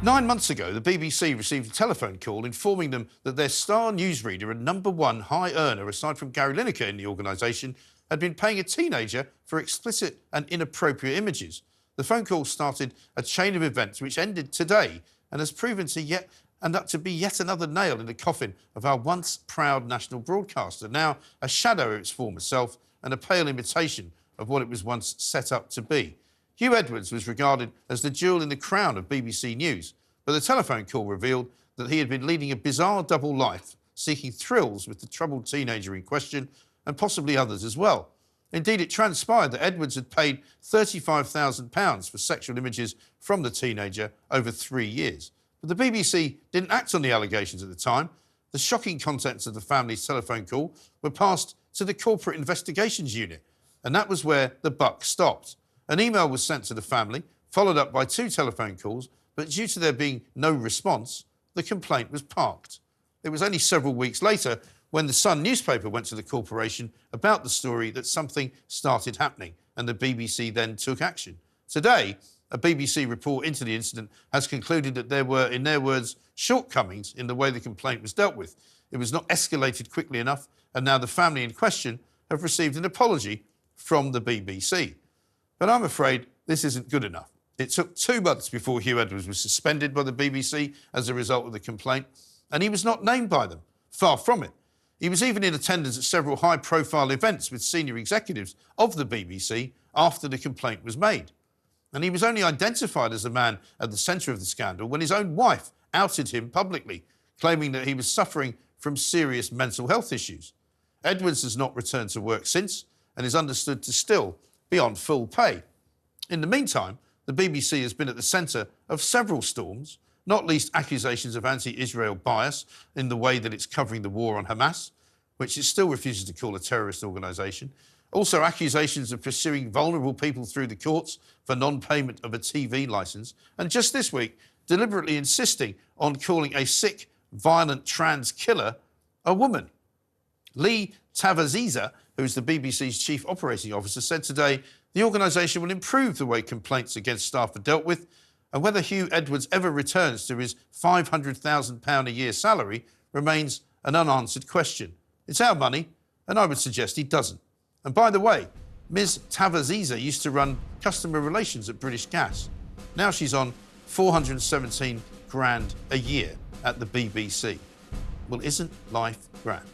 9 months ago, the BBC received a telephone call informing them that their star newsreader and #1 high earner, aside from Gary Lineker in the organisation, had been paying a teenager for explicit and inappropriate images. The phone call started a chain of events which ended today and has proven to be yet another nail in the coffin of our once proud national broadcaster, now a shadow of its former self and a pale imitation of what it was once set up to be. Huw Edwards was regarded as the jewel in the crown of BBC News, but the telephone call revealed that he had been leading a bizarre double life, seeking thrills with the troubled teenager in question and possibly others as well. Indeed, it transpired that Edwards had paid £35,000 for sexual images from the teenager over 3 years. But the BBC didn't act on the allegations at the time. The shocking contents of the family's telephone call were passed to the Corporate Investigations Unit, and that was where the buck stopped. An email was sent to the family, followed up by 2 telephone calls, but due to there being no response, the complaint was parked. It was only several weeks later when the Sun newspaper went to the corporation about the story that something started happening, and the BBC then took action. Today, a BBC report into the incident has concluded that there were, in their words, shortcomings in the way the complaint was dealt with. It was not escalated quickly enough, and now the family in question have received an apology from the BBC. But I'm afraid this isn't good enough. It took 2 months before Huw Edwards was suspended by the BBC as a result of the complaint, and he was not named by them. Far from it. He was even in attendance at several high-profile events with senior executives of the BBC after the complaint was made. And he was only identified as the man at the centre of the scandal when his own wife outed him publicly, claiming that he was suffering from serious mental health issues. Edwards has not returned to work since and is understood to still be on full pay. In the meantime, the BBC has been at the centre of several storms, not least accusations of anti-Israel bias in the way that it's covering the war on Hamas, which it still refuses to call a terrorist organisation. Also accusations of pursuing vulnerable people through the courts for non-payment of a TV licence. And just this week, deliberately insisting on calling a sick, violent trans killer a woman. Leigh Tavaziva, who's the BBC's chief operating officer, said today the organisation will improve the way complaints against staff are dealt with, and whether Huw Edwards ever returns to his £500,000 a year salary remains an unanswered question. It's our money, and I would suggest he doesn't. And by the way, Ms Tavaziva used to run customer relations at British Gas. Now she's on £417 grand a year at the BBC. Well, isn't life grand?